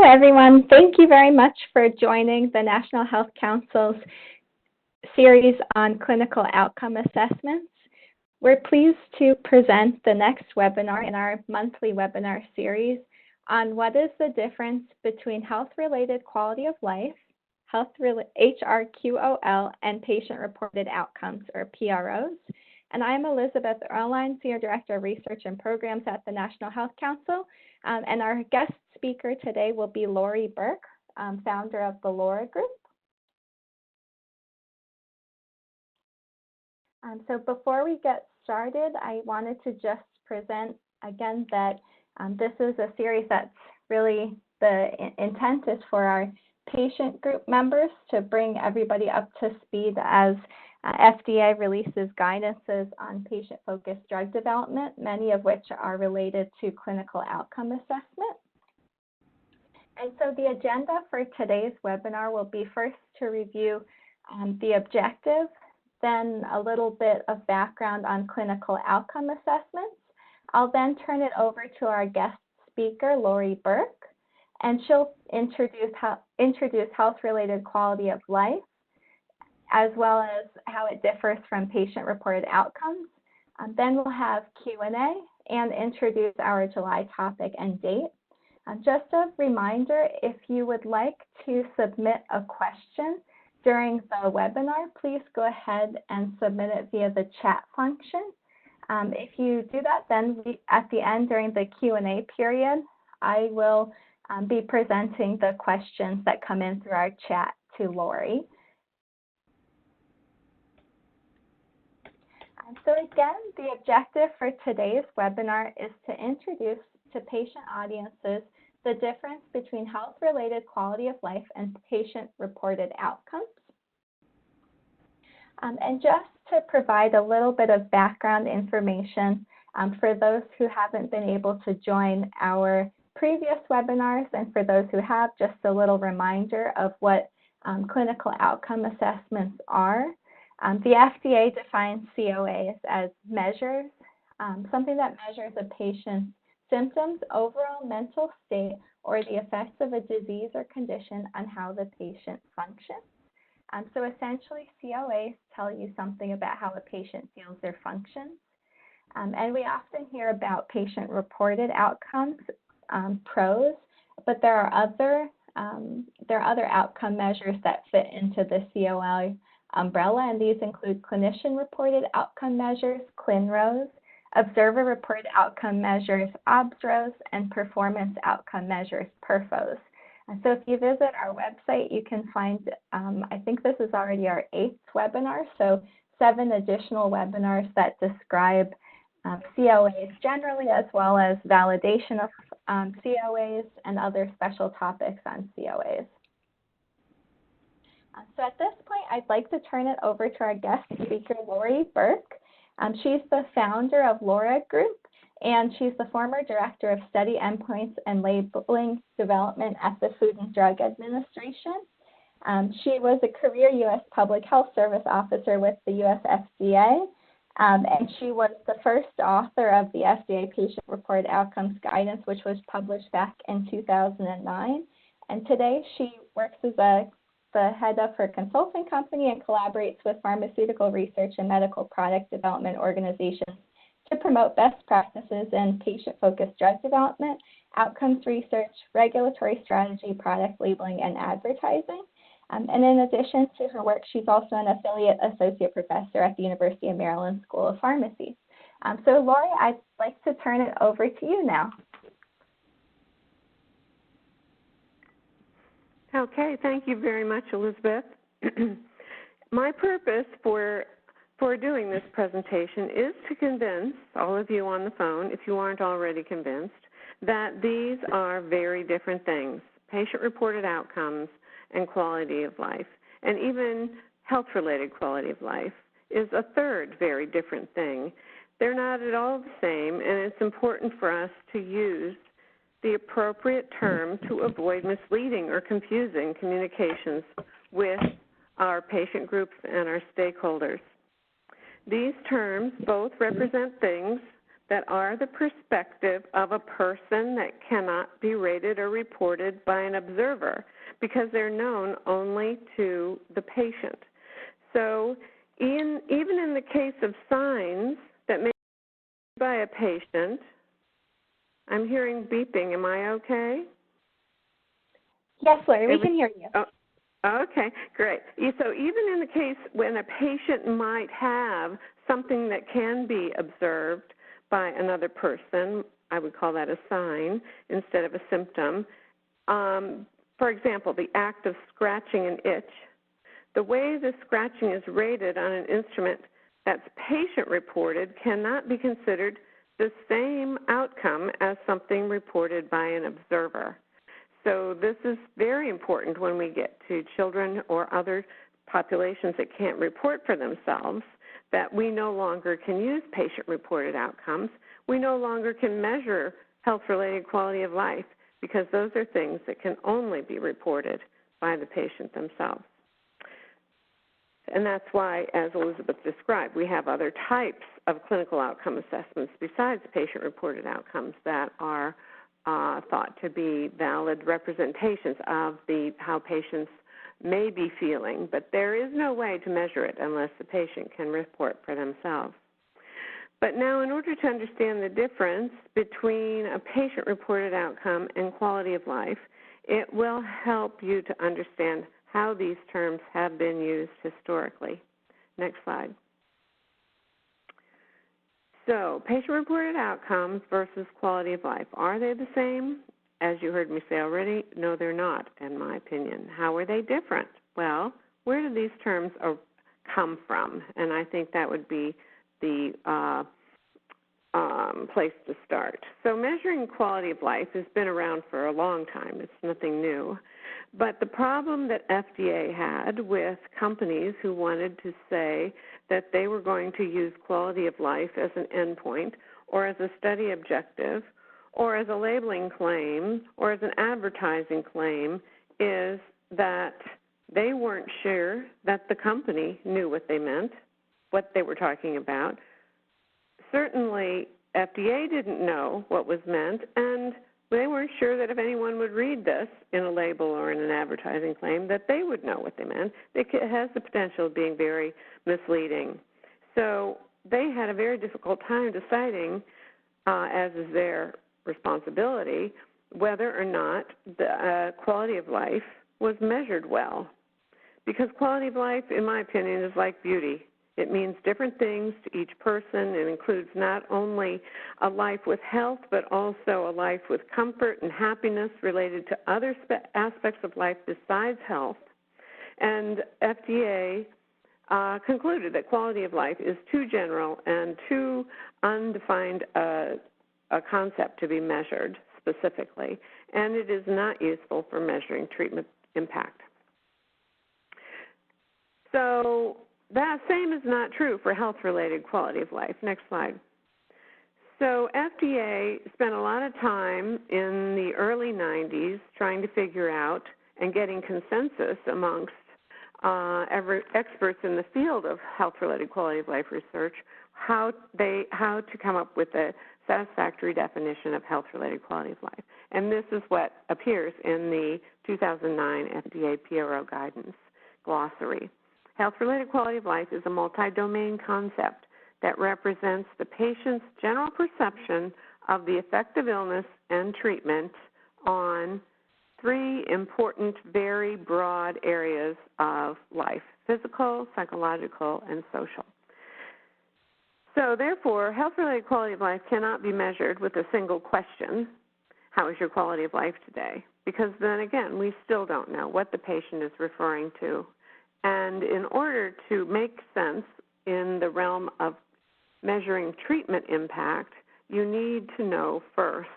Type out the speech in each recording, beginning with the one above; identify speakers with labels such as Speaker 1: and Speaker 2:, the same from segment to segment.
Speaker 1: everyone. Thank you very much for joining the National Health Council's series on clinical outcome assessments. We're pleased to present the next webinar in our monthly webinar series on what is the difference between health-related quality of life, HRQoL, and patient-reported outcomes, or PROs. And I'm Elizabeth Erline, Senior Director of Research and Programs at the National Health Council. And our guest speaker today will be Laurie Burke, founder of the LORA Group. So before we get started, I wanted to just present again that this is a series that's really the intent is for our patient group members to bring everybody up to speed as FDA releases guidances on patient-focused drug development, many of which are related to clinical outcome assessment. And so the agenda for today's webinar will be first to review the objective, then a little bit of background on clinical outcome assessments. I'll then turn it over to our guest speaker, Laurie Burke, and she'll introduce health-related quality of life, as well as how it differs from patient-reported outcomes. Then we'll have Q&A and introduce our July topic and date. Just a reminder, if you would like to submit a question during the webinar, please go ahead and submit it via the chat function. If you do that, then at the end during the Q&A period, I will be presenting the questions that come in through our chat to Laurie. So again, the objective for today's webinar is to introduce to patient audiences the difference between health-related quality of life and patient-reported outcomes. And just to provide a little bit of background information for those who haven't been able to join our previous webinars, and for those who have, just a little reminder of what clinical outcome assessments are. The FDA defines COAs as measures, something that measures a patient's symptoms, overall mental state, or the effects of a disease or condition on how the patient functions. So essentially, COAs tell you something about how a patient feels or functions. And we often hear about patient-reported outcomes, PROs, but there are other outcome measures that fit into the COA umbrella, and these include clinician-reported outcome measures, ClinROs, observer-reported outcome measures, OBSROs, and performance outcome measures, PERFOs. And so if you visit our website, you can find, I think this is already our 8th webinar, so 7 additional webinars that describe COAs generally, as well as validation of COAs and other special topics on COAs. So at this point, I'd like to turn it over to our guest speaker, Laurie Burke. She's the founder of LORA Group, and she's the former director of study endpoints and labeling development at the Food and Drug Administration. She was a career U.S. Public Health Service officer with the U.S. FDA, and she was the first author of the FDA Patient-Reported Outcomes Guidance, which was published back in 2009. And today she works as the head of her consulting company and collaborates with pharmaceutical research and medical product development organizations to promote best practices in patient-focused drug development, outcomes research, regulatory strategy, product labeling, and advertising. And in addition to her work, she's also an affiliate associate professor at the University of Maryland School of Pharmacy. So Laurie, I'd like to turn it over to you now.
Speaker 2: Okay, thank you very much, Elizabeth. My purpose for doing this presentation is to convince all of you on the phone, if you aren't already convinced, that these are very different things, patient-reported outcomes and quality of life, and even health-related quality of life is a third very different thing. They're not at all the same, and it's important for us to use the appropriate term to avoid misleading or confusing communications with our patient groups and our stakeholders. These terms both represent things, that are the perspective of a person that cannot be rated or reported by an observer because they're known only to the patient. So even in the case of signs that may be by a patient, I'm hearing beeping. Am I okay?
Speaker 1: Yes, Laurie, we can hear you.
Speaker 2: Oh, okay, great. So even in the case when a patient might have something that can be observed by another person, I would call that a sign instead of a symptom. For example, the act of scratching an itch. The way the scratching is rated on an instrument that's patient-reported cannot be considered the same outcome as something reported by an observer. So this is very important when we get to children or other populations that can't report for themselves, that we no longer can use patient-reported outcomes. We no longer can measure health-related quality of life because those are things that can only be reported by the patient themselves. And that's why, as Elizabeth described, we have other types of clinical outcome assessments besides patient-reported outcomes that are thought to be valid representations of how patients may be feeling, but there is no way to measure it unless the patient can report for themselves. But now, in order to understand the difference between a patient-reported outcome and quality of life, it will help you to understand how these terms have been used historically. Next slide. So, patient-reported outcomes versus quality of life. Are they the same? As you heard me say already, no, they're not, in my opinion. How are they different? Well, where do these terms come from? And I think that would be the place to start. So measuring quality of life has been around for a long time. It's nothing new. But the problem that FDA had with companies who wanted to say that they were going to use quality of life as an endpoint or as a study objective or as a labeling claim or as an advertising claim is that they weren't sure that the company knew what they meant, what they were talking about. Certainly, FDA didn't know what was meant, and they weren't sure that if anyone would read this in a label or in an advertising claim that they would know what they meant. It has the potential of being very misleading. So they had a very difficult time deciding, as is their responsibility, whether or not the quality of life was measured well. Because quality of life, in my opinion, is like beauty. It means different things to each person. It includes not only a life with health, but also a life with comfort and happiness related to other aspects of life besides health. And FDA concluded that quality of life is too general and too undefined a concept to be measured specifically, and it is not useful for measuring treatment impact. So that same is not true for health-related quality of life. Next slide. So FDA spent a lot of time in the early 90s trying to figure out and getting consensus amongst experts in the field of health-related quality of life research how to come up with a satisfactory definition of health-related quality of life. And this is what appears in the 2009 FDA Pierrot guidance glossary. Health-related quality of life is a multi-domain concept that represents the patient's general perception of the effect of illness and treatment on three important, very broad areas of life: physical, psychological, and social. So therefore, health-related quality of life cannot be measured with a single question, how is your quality of life today? Because then again, we still don't know what the patient is referring to. And in order to make sense in the realm of measuring treatment impact, you need to know first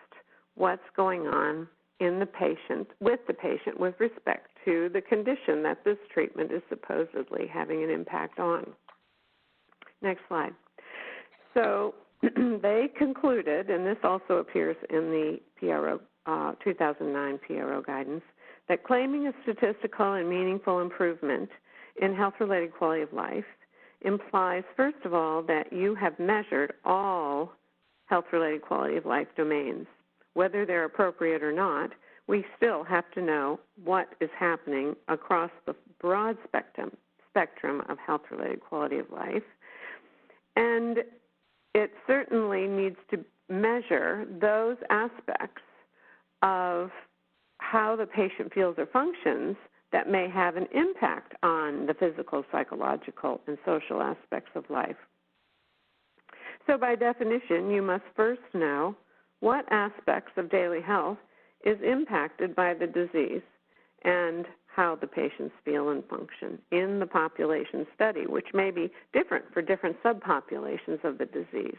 Speaker 2: what's going on in the patient, with respect to the condition that this treatment is supposedly having an impact on. Next slide. So they concluded, and this also appears in the Pierrot, 2009 Pierrot guidance, that claiming a statistical and meaningful improvement in health-related quality of life implies, first of all, that you have measured all health-related quality of life domains. Whether they're appropriate or not, we still have to know what is happening across the broad spectrum of health-related quality of life. And it certainly needs to measure those aspects of how the patient feels or functions that may have an impact on the physical, psychological, and social aspects of life. So by definition, you must first know what aspects of daily health is impacted by the disease and how the patients feel and function in the population study, which may be different for different subpopulations of the disease.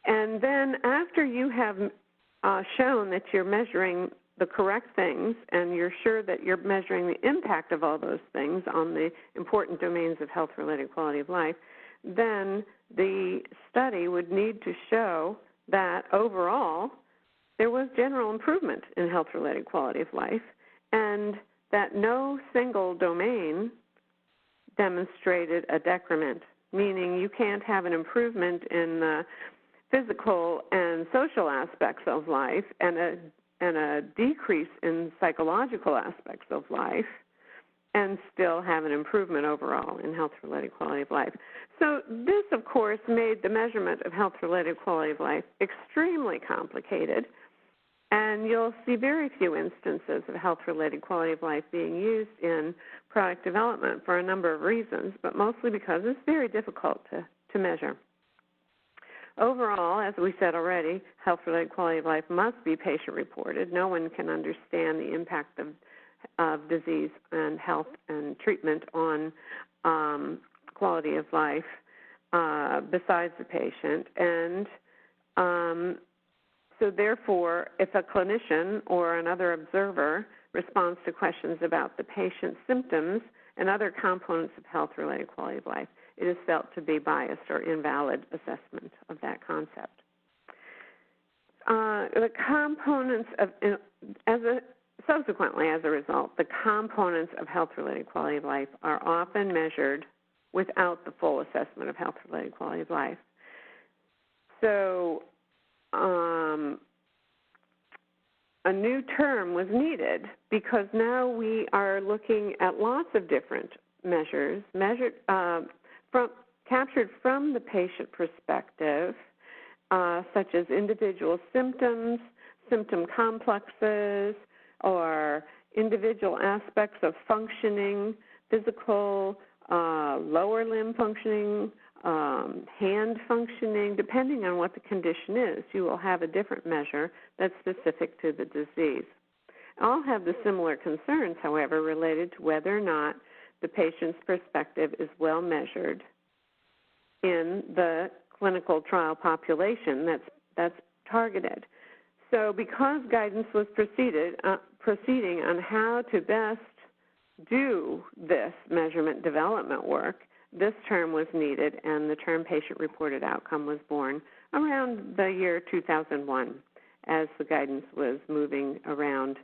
Speaker 2: And then after you have shown that you're measuring the correct things and you're sure that you're measuring the impact of all those things on the important domains of health-related quality of life, then the study would need to show that overall there was general improvement in health-related quality of life and that no single domain demonstrated a decrement, meaning you can't have an improvement in the physical and social aspects of life and a decrease in psychological aspects of life and still have an improvement overall in health-related quality of life. So this, of course, made the measurement of health-related quality of life extremely complicated, and you'll see very few instances of health-related quality of life being used in product development for a number of reasons, but mostly because it's very difficult to measure. Overall, as we said already, health-related quality of life must be patient-reported. No one can understand the impact of disease and health and treatment on quality of life besides the patient. And so therefore, if a clinician or another observer responds to questions about the patient's symptoms and other components of health-related quality of life, it is felt to be biased or invalid assessment of that concept. The components of, subsequently, as a result, the components of health-related quality of life are often measured without the full assessment of health-related quality of life. So a new term was needed because now we are looking at lots of different measures, captured from the patient perspective, such as individual symptoms, symptom complexes, or individual aspects of functioning, physical, lower limb functioning, hand functioning. Depending on what the condition is, you will have a different measure that's specific to the disease. All have the similar concerns, however, related to whether or not the patient's perspective is well measured in the clinical trial population that's targeted. So because guidance was proceeding on how to best do this measurement development work, this term was needed, and the term patient-reported outcome was born around the year 2001 as the guidance was moving around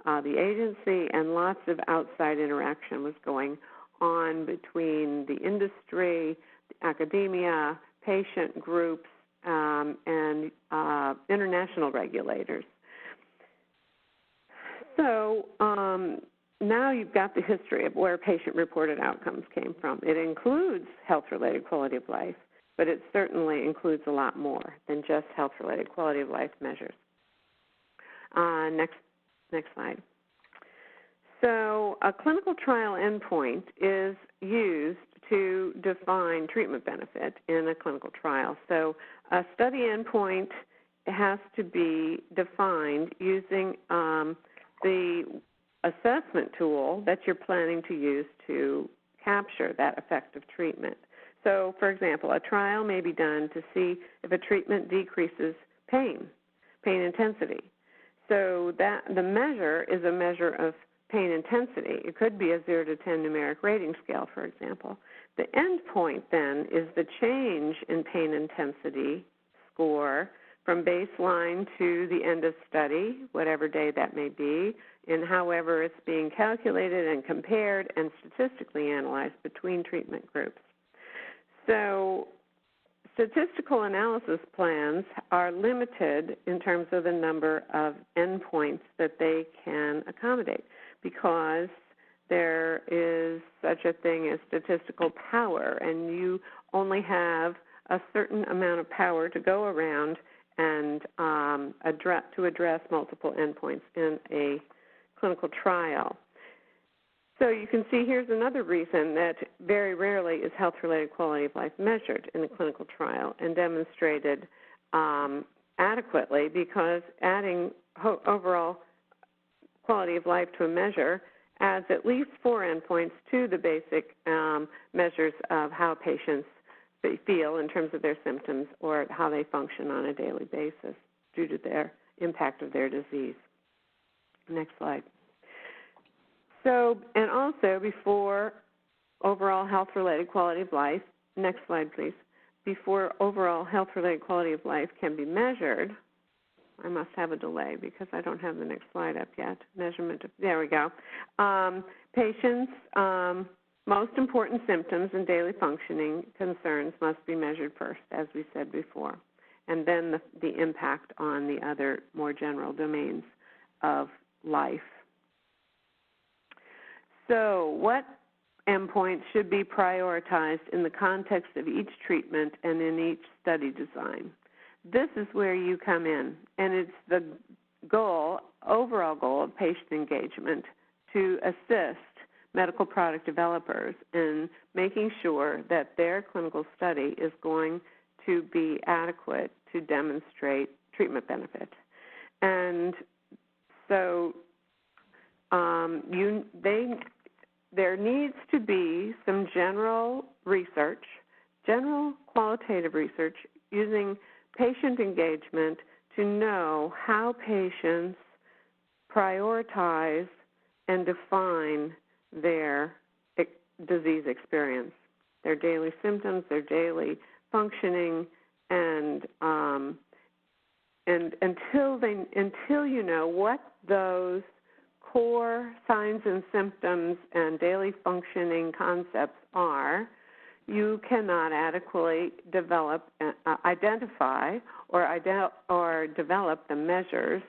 Speaker 2: the agency, and lots of outside interaction was going on between the industry, academia, patient groups, and international regulators. So now you've got the history of where patient-reported outcomes came from. It includes health-related quality of life, but it certainly includes a lot more than just health-related quality of life measures. Next slide. So a clinical trial endpoint is used to define treatment benefit in a clinical trial. So a study endpoint has to be defined using the assessment tool that you're planning to use to capture that effective treatment. So, for example, a trial may be done to see if a treatment decreases pain intensity. So that the measure is a measure of pain intensity. It could be a 0 to 10 numeric rating scale, for example. The endpoint then is the change in pain intensity score from baseline to the end of study, whatever day that may be, and however it's being calculated and compared and statistically analyzed between treatment groups. So statistical analysis plans are limited in terms of the number of endpoints that they can accommodate because there is such a thing as statistical power, and you only have a certain amount of power to go around and address multiple endpoints in a clinical trial. So you can see here's another reason that very rarely is health-related quality of life measured in a clinical trial and demonstrated adequately, because adding overall quality of life to a measure adds at least 4 endpoints to the basic measures of how patients feel in terms of their symptoms or how they function on a daily basis due to their impact of their disease. Next slide. So, and also before overall health-related quality of life, next slide please, before overall health-related quality of life can be measured, I must have a delay because I don't have the next slide up yet, measurement of, there we go. Patients' most important symptoms and daily functioning concerns must be measured first, as we said before, and then the impact on the other more general domains of life. So what endpoints should be prioritized in the context of each treatment and in each study design? This is where you come in, and it's the goal, overall goal of patient engagement to assist medical product developers in making sure that their clinical study is going to be adequate to demonstrate treatment benefit. And so there needs to be some general research, general qualitative research using patient engagement to know how patients prioritize and define their disease experience, their daily symptoms, their daily functioning, and until you know what those core signs and symptoms and daily functioning concepts are, you cannot adequately develop, identify, or develop the measures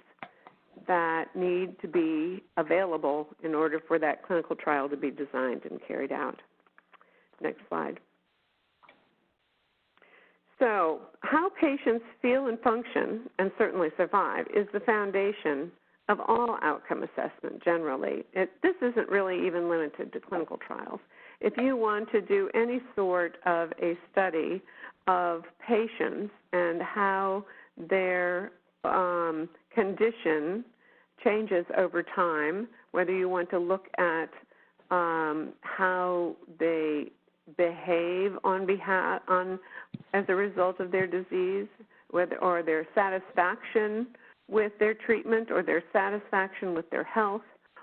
Speaker 2: that need to be available in order for that clinical trial to be designed and carried out. Next slide. So, how patients feel and function, and certainly survive, is the foundation of all outcome assessment generally. This isn't really even limited to clinical trials. If you want to do any sort of a study of patients and how their condition changes over time, whether you want to look at how they behave as a result of their disease, or their satisfaction with their treatment, or their satisfaction with their health,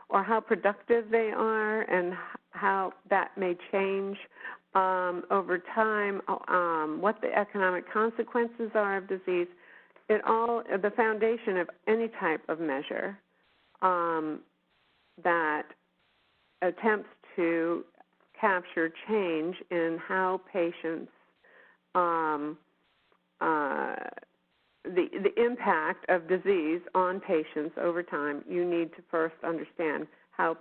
Speaker 2: or how productive they are and how that may change over time, what the economic consequences are of disease, the foundation of any type of measure that attempts to capture change in how patients, the impact of disease on patients over time. You need to first understand how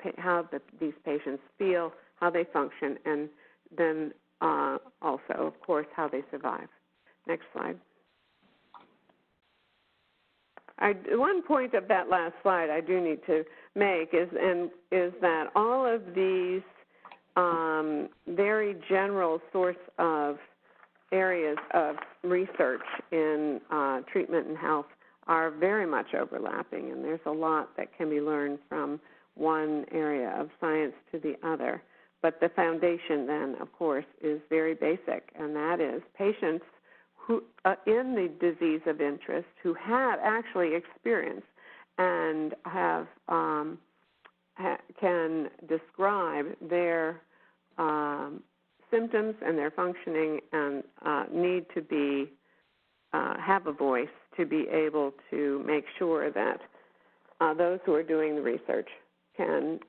Speaker 2: these patients feel, how they function, and then also, of course, how they survive. Next slide. One point of that last slide I do need to make is that all of these very general sorts of areas of research in treatment and health are very much overlapping, and there's a lot that can be learned from one area of science to the other. But the foundation then, of course, is very basic, and that is patients who in the disease of interest who have actually experienced and have can describe their symptoms and their functioning, and need to be have a voice to be able to make sure that those who are doing the research can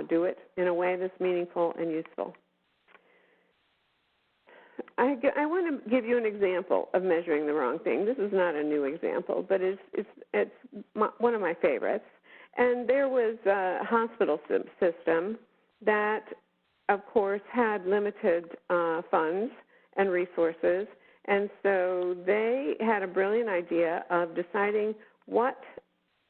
Speaker 2: do it in a way that's meaningful and useful. I want to give you an example of measuring the wrong thing. This is not a new example, but it's one of my favorites. And there was a hospital system that, of course, had limited funds and resources, and so they had a brilliant idea of deciding what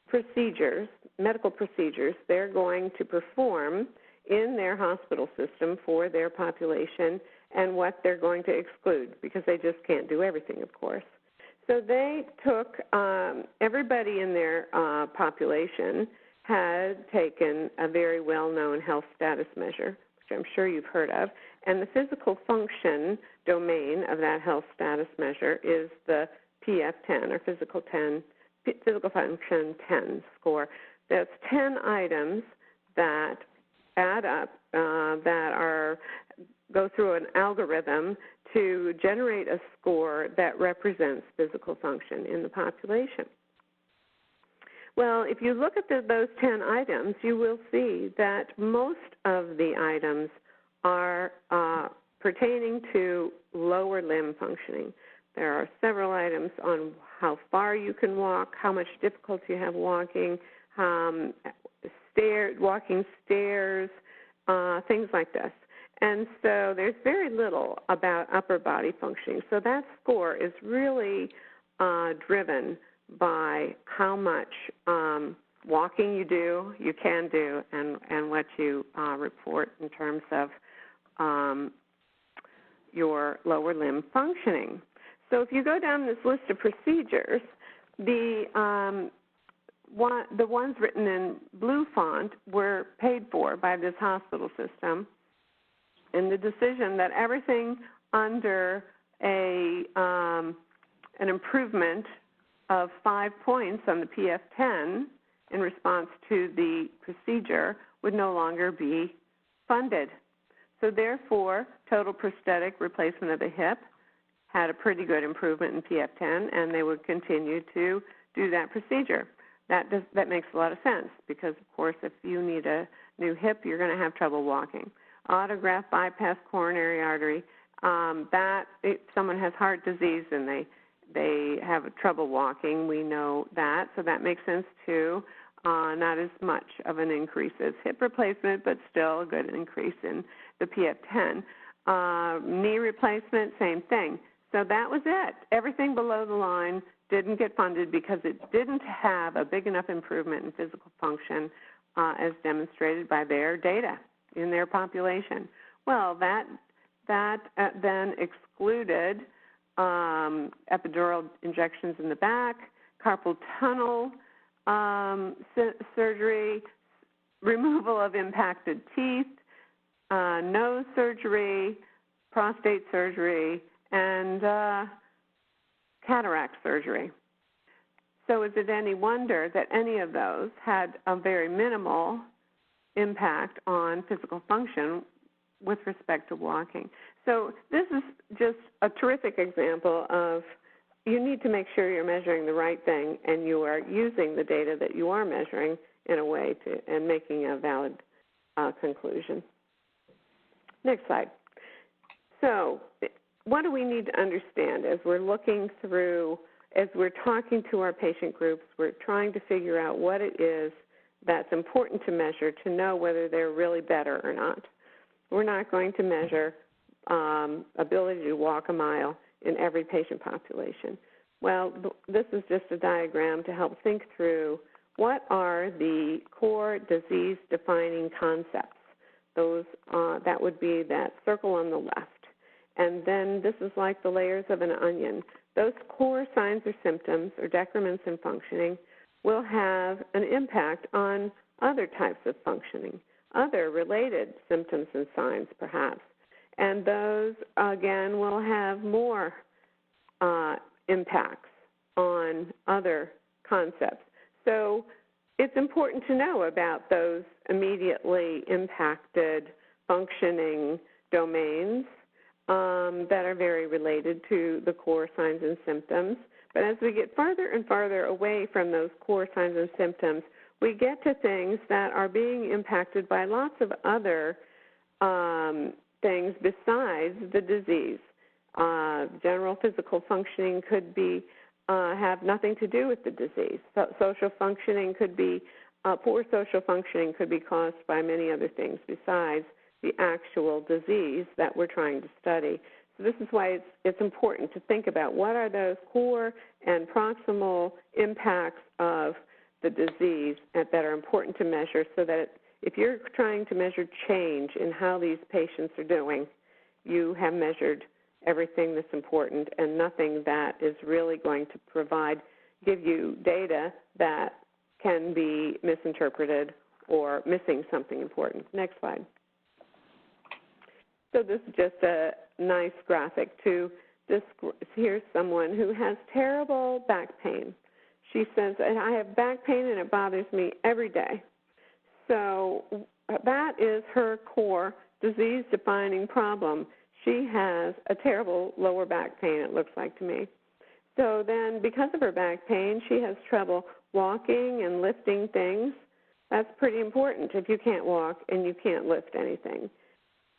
Speaker 2: procedures, medical procedures, they're going to perform in their hospital system for their population and what they're going to exclude, because they just can't do everything, of course. So they took everybody in their population had taken a very well-known health status measure, which I'm sure you've heard of, and the physical function domain of that health status measure is the PF10, or physical function 10 score. That's 10 items that add up, go through an algorithm to generate a score that represents physical function in the population. Well, if you look at those 10 items, you will see that most of the items are pertaining to lower limb functioning. There are several items on how far you can walk, how much difficulty you have walking, walking stairs, things like this. And so there's very little about upper body functioning. So that score is really driven by how much walking you can do, and what you report in terms of your lower limb functioning. So if you go down this list of procedures, the ones written in blue font were paid for by this hospital system, and the decision that everything under an improvement of 5 points on the PF10 in response to the procedure would no longer be funded. So therefore, total prosthetic replacement of the hip had a pretty good improvement in PF10, and they would continue to do that procedure. That makes a lot of sense, because, of course, if you need a new hip, you're going to have trouble walking. Autograft bypass coronary artery, if someone has heart disease and they have trouble walking, we know that, so that makes sense too. Not as much of an increase as hip replacement, but still a good increase in the PF10. Knee replacement, same thing. So that was it. Everything below the line didn't get funded because it didn't have a big enough improvement in physical function as demonstrated by their data in their population. Well, that then excluded epidural injections in the back, carpal tunnel surgery, removal of impacted teeth, nose surgery, prostate surgery, and cataract surgery. So is it any wonder that any of those had a very minimal impact on physical function with respect to walking? So this is just a terrific example of you need to make sure you're measuring the right thing and you are using the data that you are measuring in a way and making a valid conclusion. Next slide. So what do we need to understand as we're looking through, as we're talking to our patient groups, we're trying to figure out what it is that's important to measure to know whether they're really better or not. We're not going to measure ability to walk a mile in every patient population. Well, this is just a diagram to help think through what are the core disease-defining concepts. Those that would be that circle on the left. And then this is like the layers of an onion. Those core signs or symptoms or decrements in functioning will have an impact on other types of functioning, other related symptoms and signs perhaps. And those, again, will have more impacts on other concepts. So it's important to know about those immediately impacted functioning domains that are very related to the core signs and symptoms. But as we get farther and farther away from those core signs and symptoms, we get to things that are being impacted by lots of other things besides the disease. General physical functioning could be have nothing to do with the disease. So social functioning could be poor social functioning could be caused by many other things besides the actual disease that we're trying to study. So this is why it's important to think about what are those core and proximal impacts of the disease that are important to measure, so that if you're trying to measure change in how these patients are doing, you have measured everything that's important and nothing that is really going to give you data that can be misinterpreted or missing something important. Next slide. So this is just a nice graphic to this. Here's someone who has terrible back pain. She says, I have back pain and it bothers me every day. So that is her core disease-defining problem. She has a terrible lower back pain, it looks like to me. So then because of her back pain, she has trouble walking and lifting things. That's pretty important if you can't walk and you can't lift anything.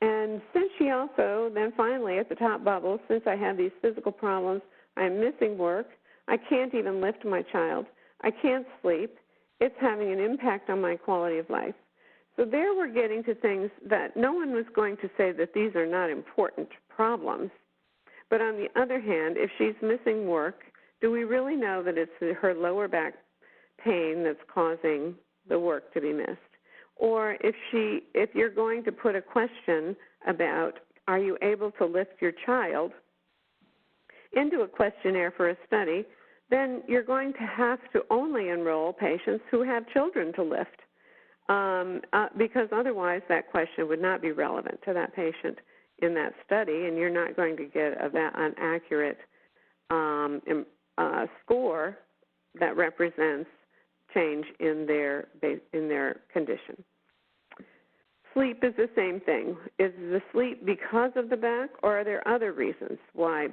Speaker 2: And since she also, then finally at the top bubble, since I have these physical problems, I'm missing work, I can't even lift my child, I can't sleep, it's having an impact on my quality of life. So there we're getting to things that no one was going to say that these are not important problems. But on the other hand, if she's missing work, do we really know that it's her lower back pain that's causing the work to be missed? Or if you're going to put a question about, are you able to lift your child, into a questionnaire for a study, then you're going to have to only enroll patients who have children to lift, because otherwise that question would not be relevant to that patient in that study, and you're not going to get an accurate score that represents change in their condition. Sleep is the same thing. Is the sleep because of the back, or are there other reasons why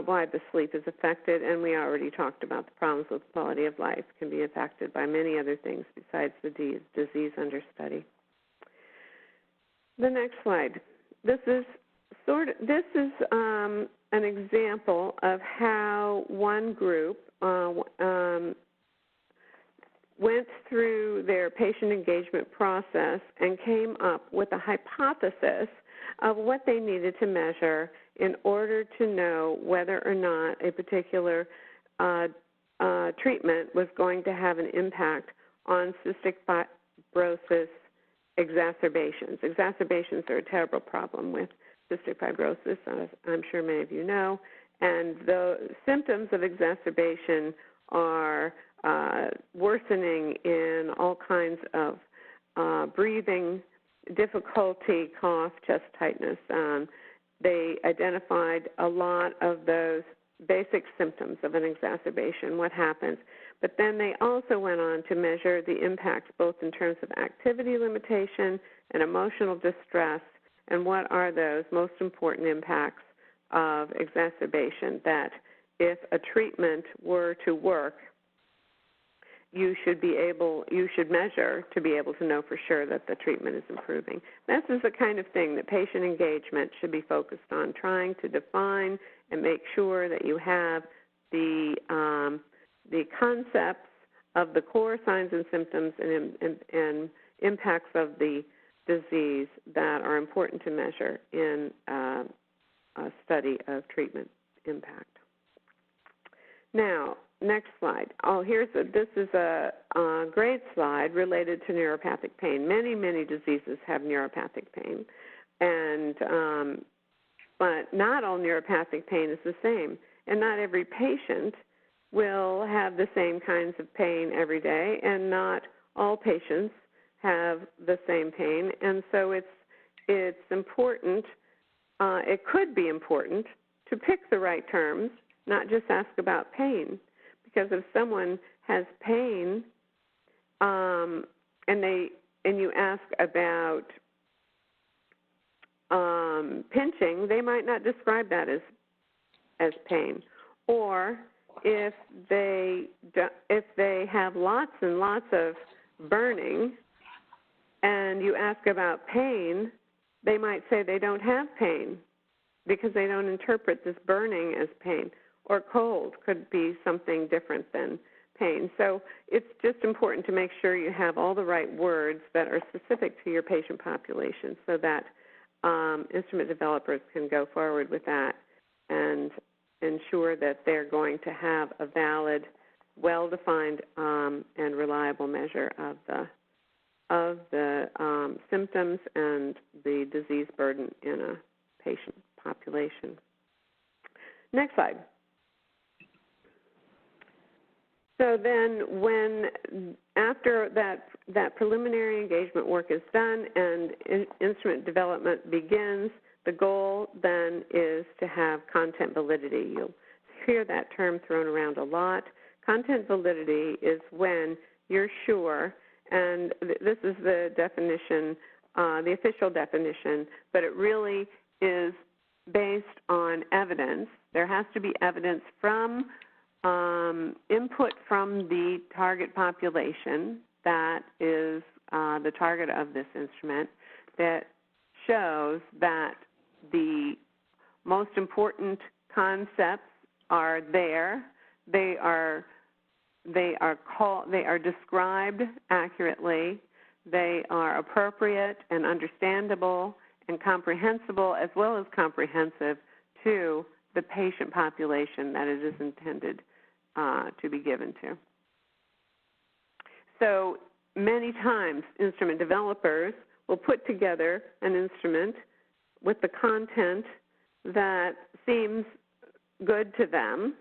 Speaker 2: why the sleep is affected? And we already talked about the problems with quality of life can be affected by many other things besides the disease under study. The next slide. This is an example of how one group went through their patient engagement process and came up with a hypothesis of what they needed to measure in order to know whether or not a particular treatment was going to have an impact on cystic fibrosis exacerbations. Exacerbations are a terrible problem with cystic fibrosis, as I'm sure many of you know, and the symptoms of exacerbation are worsening in all kinds of breathing difficulty, cough, chest tightness. They identified a lot of those basic symptoms of an exacerbation, what happens. But then they also went on to measure the impacts both in terms of activity limitation and emotional distress, and what are those most important impacts of exacerbation that if a treatment were to work, you should measure to be able to know for sure that the treatment is improving. This is the kind of thing that patient engagement should be focused on, trying to define and make sure that you have the concepts of the core signs and symptoms and impacts of the disease that are important to measure in a study of treatment impact. Now, next slide. This is a great slide related to neuropathic pain. Many, many diseases have neuropathic pain, and but not all neuropathic pain is the same, and not every patient will have the same kinds of pain every day, and not all patients have the same pain, and so it's important. It could be important to pick the right terms, not just ask about pain. Because if someone has pain, and you ask about pinching, they might not describe that as pain. Or if they have lots and lots of burning, and you ask about pain, they might say they don't have pain. because they don't interpret this burning as pain, or cold could be something different than pain. So it's just important to make sure you have all the right words that are specific to your patient population so that instrument developers can go forward with that and ensure that they're going to have a valid, well-defined, and reliable measure of the symptoms and the disease burden in a patient population. Next slide. So then after that preliminary engagement work is done and instrument development begins, the goal then is to have content validity. You'll hear that term thrown around a lot. Content validity is when you're sure, and this is the definition, the official definition, but it really is based on evidence. There has to be evidence from input from the target population that is the target of this instrument that shows that the most important concepts are there. They are described accurately. They are appropriate and understandable and comprehensible, as well as comprehensive to the patient population that it is intended to be given to. So many times instrument developers will put together an instrument with the content that seems good to them.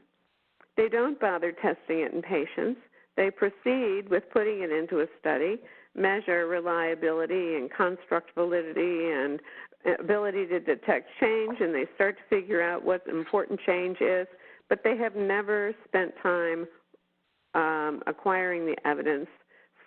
Speaker 2: They don't bother testing it in patients. They proceed with putting it into a study, measure reliability and construct validity and ability to detect change, and they start to figure out what important change is, but they have never spent time acquiring the evidence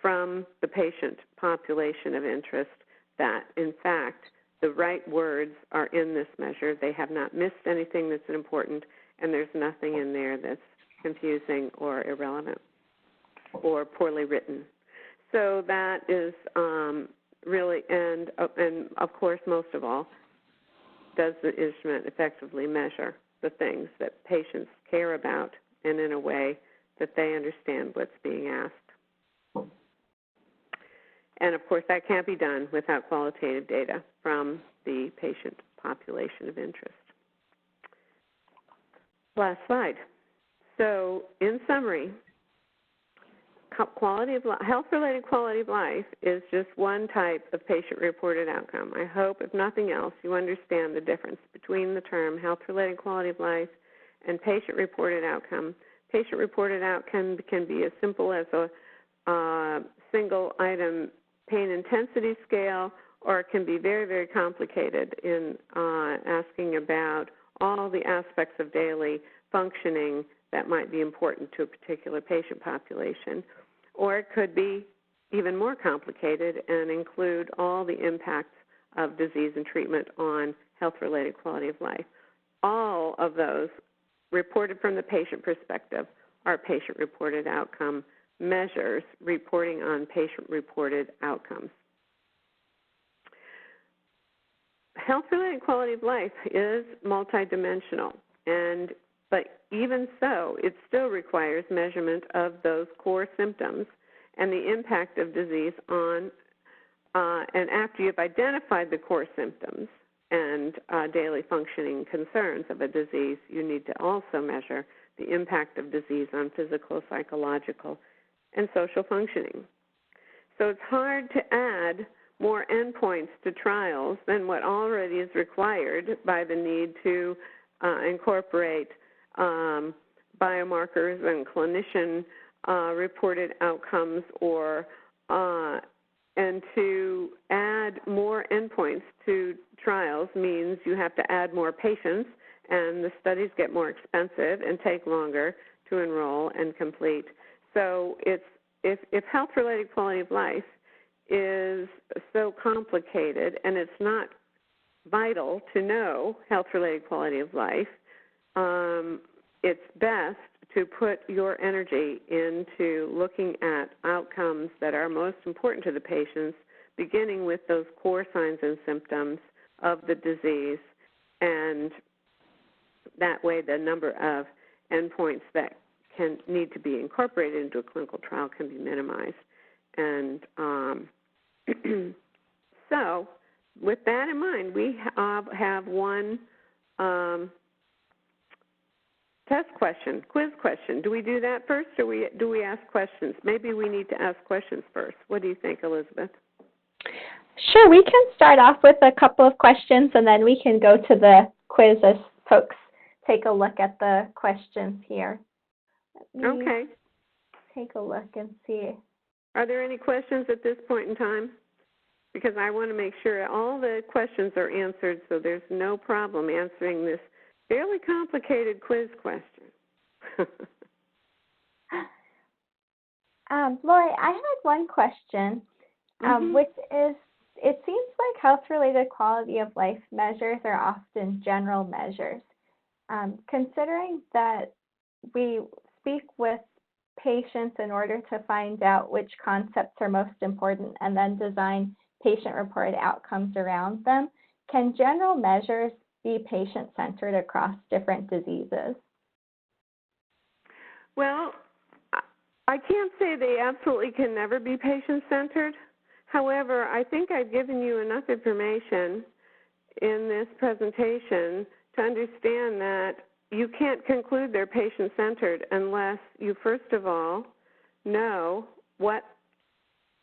Speaker 2: from the patient population of interest that, in fact, the right words are in this measure. They have not missed anything that's important, and there's nothing in there that's confusing or irrelevant or poorly written. So that is really, and of course, most of all, does the instrument effectively measure the things that patients care about and in a way that they understand what's being asked. And of course, that can't be done without qualitative data from the patient population of interest. Last slide. So in summary, health-related quality of life is just one type of patient-reported outcome. I hope, if nothing else, you understand the difference between the term health-related quality of life and patient-reported outcome. Patient-reported outcome can be as simple as a single-item pain intensity scale, or it can be very, very complicated in asking about all the aspects of daily functioning that might be important to a particular patient population. Or it could be even more complicated and include all the impacts of disease and treatment on health-related quality of life. All of those reported from the patient perspective are patient-reported outcome measures reporting on patient-reported outcomes. Health-related quality of life is multidimensional, but even so, it still requires measurement of those core symptoms and the impact of disease on, and after you've identified the core symptoms and daily functioning concerns of a disease, you need to also measure the impact of disease on physical, psychological, and social functioning. So it's hard to add more endpoints to trials than what already is required by the need to incorporate biomarkers and clinician reported outcomes, or and to add more endpoints to trials means you have to add more patients, and the studies get more expensive and take longer to enroll and complete. So if health-related quality of life is so complicated and it's not vital to know health-related quality of life, it's best to put your energy into looking at outcomes that are most important to the patients, beginning with those core signs and symptoms of the disease, and that way the number of endpoints that can need to be incorporated into a clinical trial can be minimized. And so with that in mind, we have one test question, quiz question. Do we do that first, or do we ask questions? Maybe we need to ask questions first. What do you think, Elizabeth?
Speaker 1: Sure, we can start off with a couple of questions, and then we can go to the quiz as folks take a look at the questions here. Let me
Speaker 2: Okay.
Speaker 1: take a look and see.
Speaker 2: Are there any questions at this point in time? Because I want to make sure all the questions are answered, so there's no problem answering this fairly complicated quiz question.
Speaker 1: Laurie, I had one question, which is, it seems like health-related quality of life measures are often general measures. Considering that we speak with patients in order to find out which concepts are most important and then design patient-reported outcomes around them, can general measures be patient-centered across different diseases?
Speaker 2: Well, I can't say they absolutely can never be patient-centered. However, I think I've given you enough information in this presentation to understand that you can't conclude they're patient-centered unless you, first of all, know what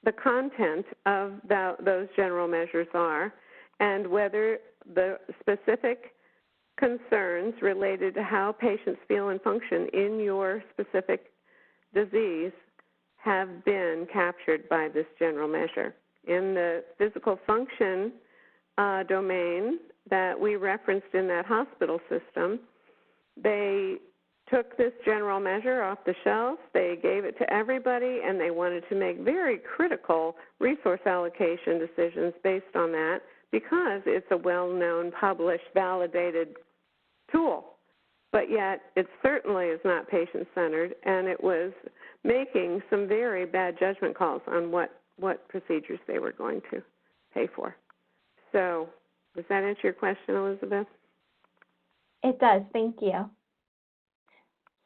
Speaker 2: the content of those general measures are and whether the specific concerns related to how patients feel and function in your specific disease have been captured by this general measure. In the physical function domain that we referenced in that hospital system, they took this general measure off the shelf, they gave it to everybody, and they wanted to make very critical resource allocation decisions based on that because it's a well-known, published, validated tool. But yet it certainly is not patient-centered, and it was making some very bad judgment calls on what procedures they were going to pay for. So does that answer your question, Elizabeth?
Speaker 1: It does, thank you.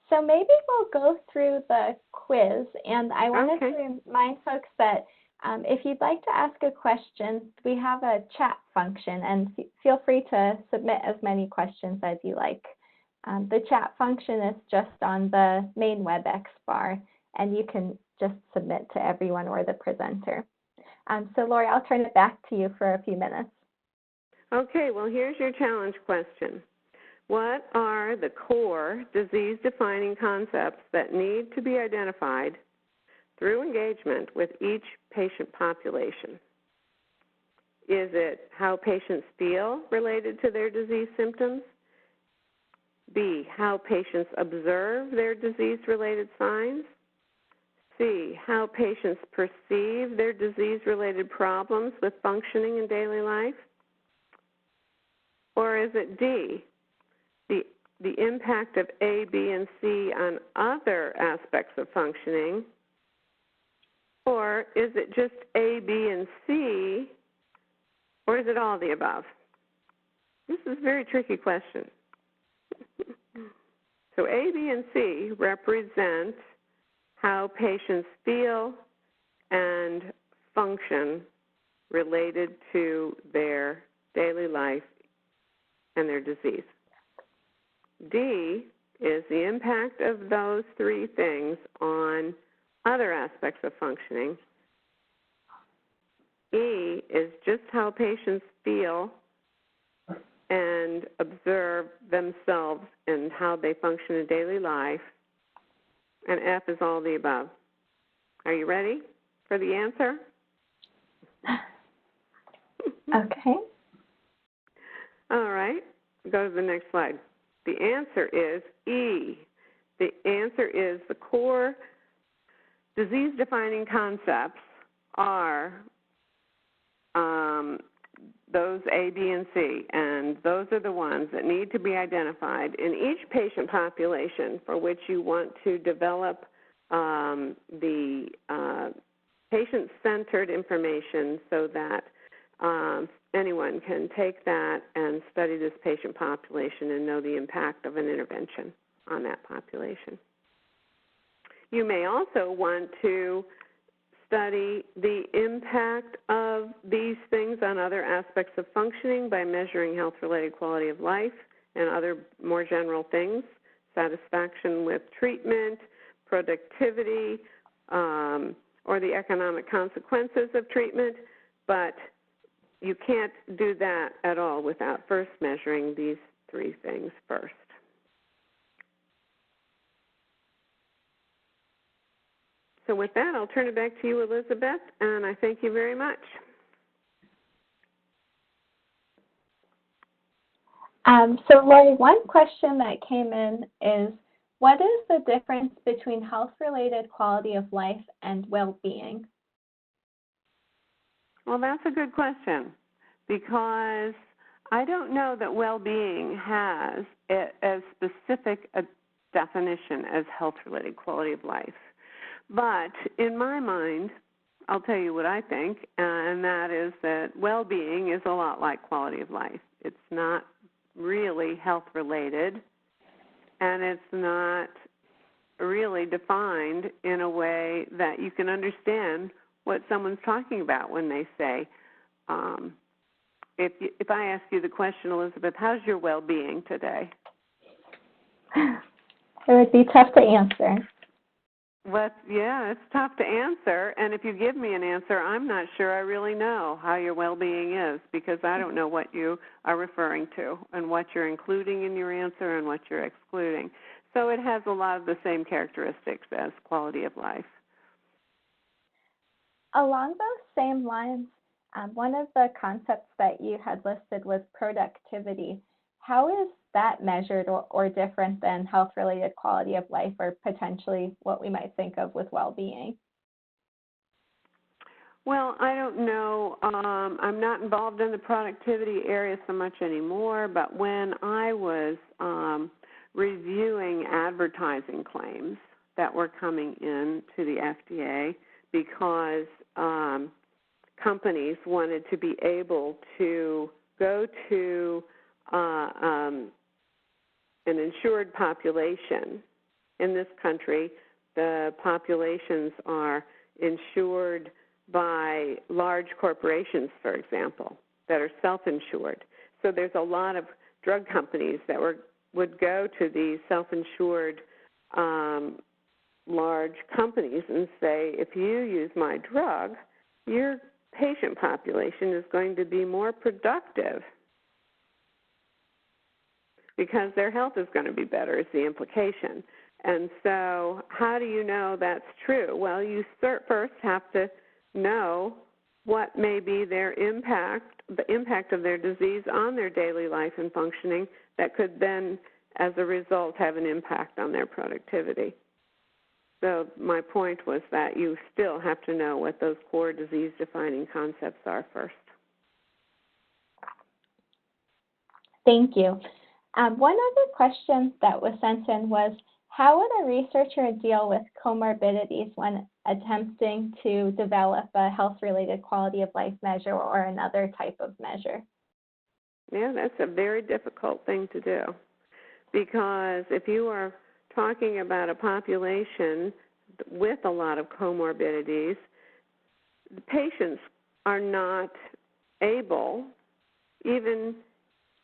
Speaker 1: So maybe we'll go through the quiz, and I wanted to remind folks that if you'd like to ask a question, we have a chat function, and feel free to submit as many questions as you like. The chat function is just on the main WebEx bar, and you can just submit to everyone or the presenter. So Laurie, I'll turn it back to you for a few minutes.
Speaker 2: Okay, well, here's your challenge question. What are the core disease-defining concepts that need to be identified through engagement with each patient population? Is it how patients feel related to their disease symptoms? B, how patients observe their disease-related signs? C, how patients perceive their disease-related problems with functioning in daily life? Or is it D, the impact of A, B, and C on other aspects of functioning? Or is it just A, B, and C? Or is it all the above? This is a very tricky question. So A, B, and C represent how patients feel and function related to their daily life and their disease. D is the impact of those three things on other aspects of functioning. E is just how patients feel and observe themselves and how they function in daily life. And F is all the above. Are you ready for the answer?
Speaker 1: Okay.
Speaker 2: All right. Go to the next slide. The answer is E. The answer is the core disease-defining concepts are those A, B, and C, and those are the ones that need to be identified in each patient population for which you want to develop the patient-centered information so that anyone can take that and study this patient population and know the impact of an intervention on that population. You may also want to study the impact of these things on other aspects of functioning by measuring health-related quality of life and other more general things, satisfaction with treatment, productivity, or the economic consequences of treatment, but you can't do that at all without first measuring these three things first. So with that, I'll turn it back to you, Elizabeth, and I thank you very much.
Speaker 1: So Laurie, one question that came in is, what is the difference between health-related quality of life and well-being?
Speaker 2: Well, that's a good question, because I don't know that well-being has as specific a definition as health-related quality of life. But in my mind, I'll tell you what I think, and that is that well-being is a lot like quality of life. It's not really health-related, and it's not really defined in a way that you can understand what someone's talking about when they say, if I ask you the question, Elizabeth, how's your well-being today?
Speaker 1: It would be tough to answer.
Speaker 2: Yeah, it's tough to answer, and if you give me an answer, I'm not sure I really know how your well-being is, because I don't know what you are referring to and what you're including in your answer and what you're excluding. So it has a lot of the same characteristics as quality of life.
Speaker 1: Along those same lines, one of the concepts that you had listed was productivity. How is that measured or different than health-related quality of life, or potentially what we might think of with well-being?
Speaker 2: Well, I don't know. I'm not involved in the productivity area so much anymore, but when I was reviewing advertising claims that were coming in to the FDA because companies wanted to be able to go to an insured population. In this country, the populations are insured by large corporations, for example, that are self-insured. So there's a lot of drug companies that would go to these self-insured large companies and say, if you use my drug, your patient population is going to be more productive, because their health is going to be better is the implication. And so how do you know that's true? Well, you first have to know what may be their impact, the impact of their disease on their daily life and functioning that could then, as a result, have an impact on their productivity. So my point was that you still have to know what those core disease-defining concepts are first.
Speaker 1: Thank you. One other question that was sent in was, how would a researcher deal with comorbidities when attempting to develop a health-related quality of life measure or another type of measure?
Speaker 2: Yeah, that's a very difficult thing to do, because if you are talking about a population with a lot of comorbidities, the patients are not able, even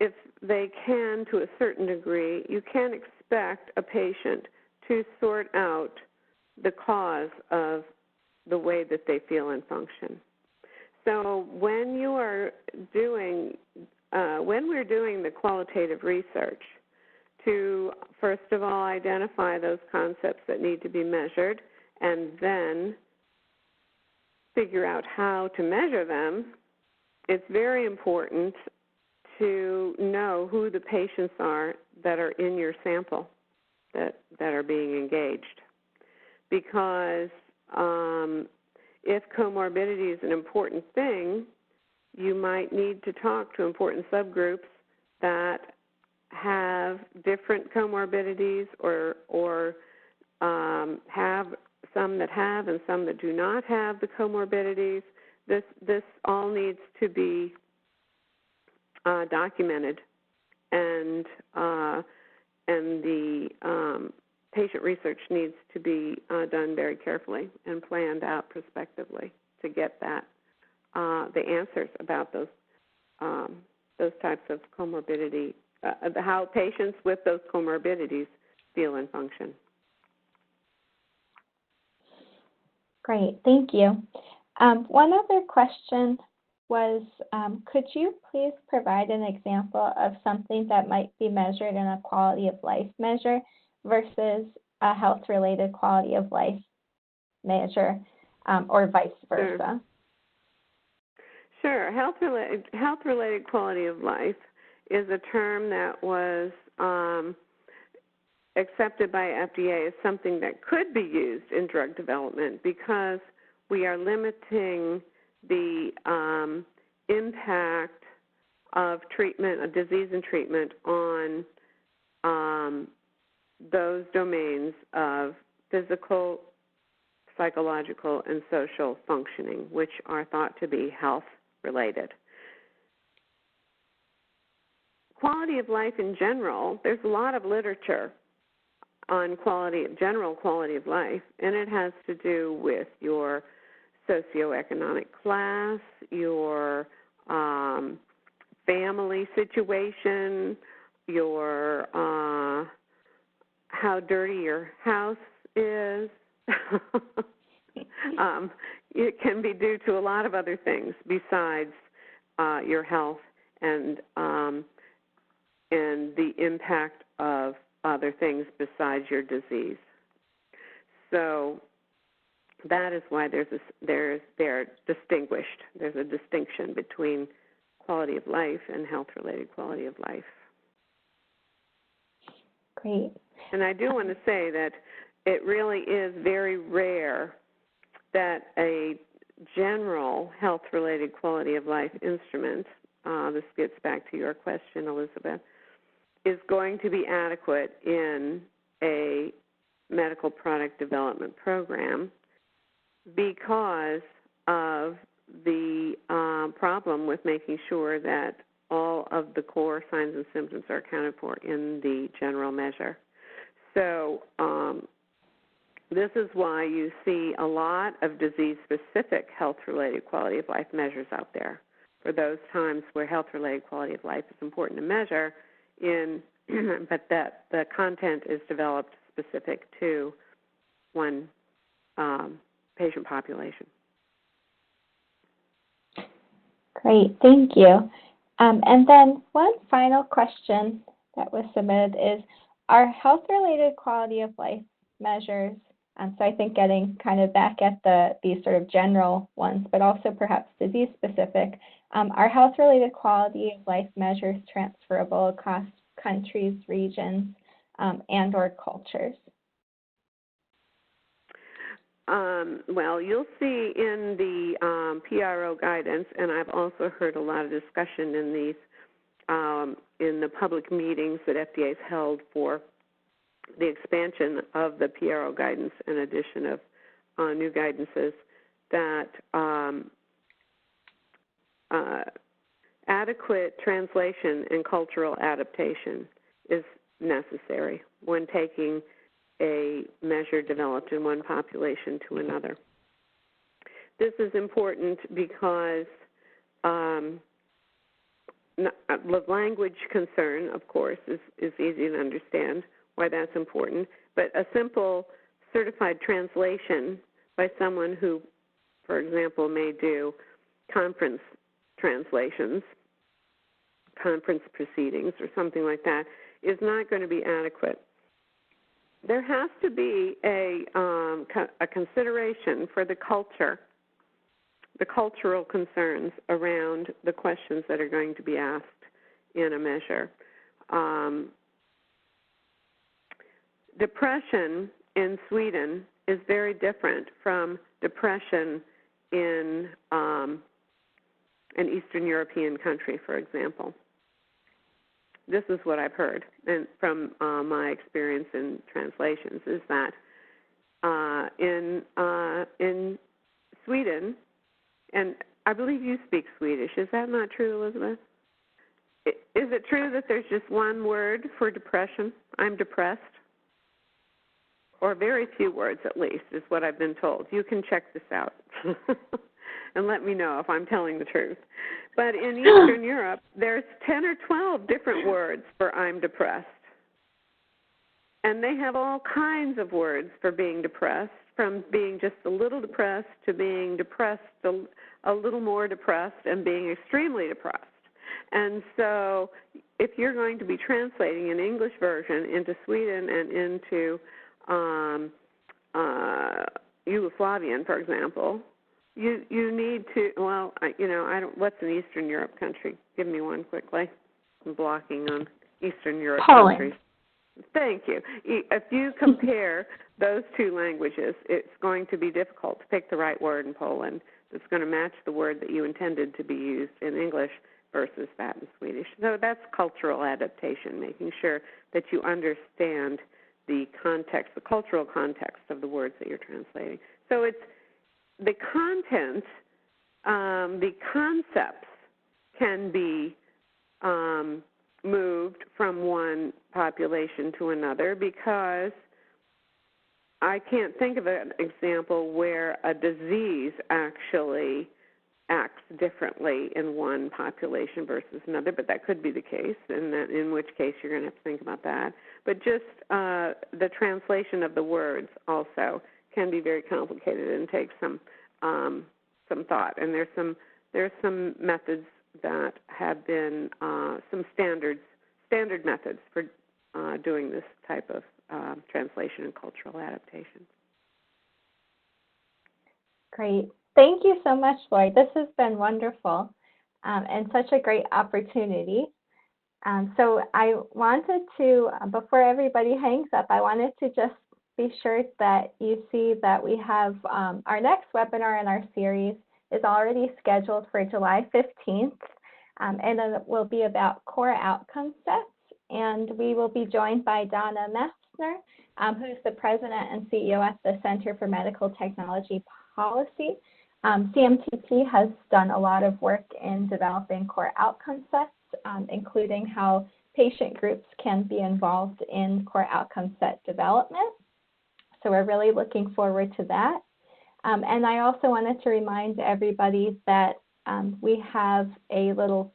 Speaker 2: if they can to a certain degree, you can't expect a patient to sort out the cause of the way that they feel and function. So when you are doing, when we're doing the qualitative research to, first of all, identify those concepts that need to be measured and then figure out how to measure them, it's very important to know who the patients are that are in your sample that are being engaged. Because if comorbidity is an important thing, you might need to talk to important subgroups that have different comorbidities or have some that have and some that do not have the comorbidities. This all needs to be documented, and the patient research needs to be done very carefully and planned out prospectively to get that the answers about those types of comorbidity, how patients with those comorbidities feel and function.
Speaker 1: Great, thank you. One other question was, could you please provide an example of something that might be measured in a quality of life measure versus a health-related quality of life measure, or vice versa?
Speaker 2: Sure. Health-related quality of life is a term that was accepted by FDA as something that could be used in drug development because we are limiting the impact of treatment, of disease and treatment on those domains of physical, psychological, and social functioning, which are thought to be health-related. Quality of life in general, there's a lot of literature on general quality of life, and it has to do with your socioeconomic class, your family situation, your how dirty your house is. It can be due to a lot of other things besides your health and the impact of other things besides your disease. So that is why they're distinguished. There's a distinction between quality of life and health-related quality of life.
Speaker 1: Great.
Speaker 2: And I do want to say that it really is very rare that a general health-related quality of life instrument, this gets back to your question, Elizabeth, is going to be adequate in a medical product development program because of the problem with making sure that all of the core signs and symptoms are accounted for in the general measure. So this is why you see a lot of disease-specific health-related quality of life measures out there for those times where health-related quality of life is important to measure, but that the content is developed specific to one patient population.
Speaker 1: Great, thank you. And then one final question that was submitted is, are health-related quality of life measures, so I think getting kind of back at these sort of general ones, but also perhaps disease-specific, are health-related quality of life measures transferable across countries, regions, and or cultures?
Speaker 2: Well, you'll see in the PRO guidance, and I've also heard a lot of discussion in these in the public meetings that FDA has held for the expansion of the PRO guidance and addition of new guidances, that adequate translation and cultural adaptation is necessary when taking a measure developed in one population to another. This is important because the language concern, of course, is easy to understand why that's important, but a simple certified translation by someone who, for example, may do conference translations, conference proceedings, or something like that, is not going to be adequate. There has to be a consideration for the culture, the cultural concerns around the questions that are going to be asked in a measure. Depression in Sweden is very different from depression in an Eastern European country, for example. This is what I've heard, and from my experience in translations, is that in Sweden, and I believe you speak Swedish. Is that not true, Elizabeth? Is it true that there's just one word for depression? I'm depressed? Or very few words, at least, is what I've been told. You can check this out and let me know if I'm telling the truth. But in Eastern Europe, there's 10 or 12 different words for I'm depressed. And they have all kinds of words for being depressed, from being just a little depressed to being depressed, a little more depressed, and being extremely depressed. And so if you're going to be translating an English version into Sweden and into Yugoslavian, for example, you need to, well, I don't, what's an Eastern Europe country? Give me one quickly. I'm blocking on Eastern Europe
Speaker 1: Poland.
Speaker 2: countries. Thank you. If you compare those two languages, it's going to be difficult to pick the right word in Poland that's going to match the word that you intended to be used in English versus that in Swedish. So that's cultural adaptation, making sure that you understand the context, the cultural context of the words that you're translating. So it's the content, the concepts can be moved from one population to another, because I can't think of an example where a disease actually acts differently in one population versus another, but that could be the case, in which case you're going to have to think about that. But just the translation of the words also can be very complicated and take some thought. And there's some methods that have been some standard methods for doing this type of translation and cultural adaptation.
Speaker 1: Great. Thank you so much, Laurie. This has been wonderful and such a great opportunity. So I wanted to, before everybody hangs up, I wanted to just be sure that you see that we have our next webinar in our series is already scheduled for July 15th, and it will be about core outcome sets. And we will be joined by Donna Messner, who's the president and CEO at the Center for Medical Technology Policy. CMTP has done a lot of work in developing core outcome sets, including how patient groups can be involved in core outcome set development. So we're really looking forward to that. And I also wanted to remind everybody that we have a little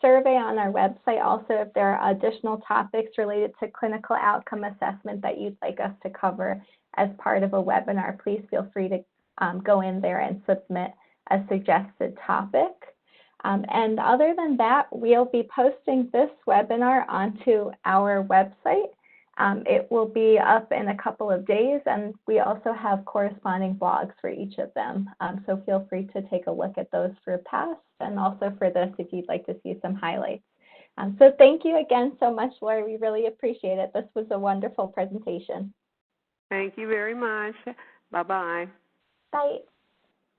Speaker 1: survey on our website also. If there are additional topics related to clinical outcome assessment that you'd like us to cover as part of a webinar, please feel free to go in there and submit a suggested topic. And other than that, we'll be posting this webinar onto our website. It will be up in a couple of days, and we also have corresponding blogs for each of them. So feel free to take a look at those for past and also for this if you'd like to see some highlights. So thank you again so much, Laurie. We really appreciate it. This was a wonderful presentation.
Speaker 2: Thank you very much. Bye-bye.
Speaker 1: Bye.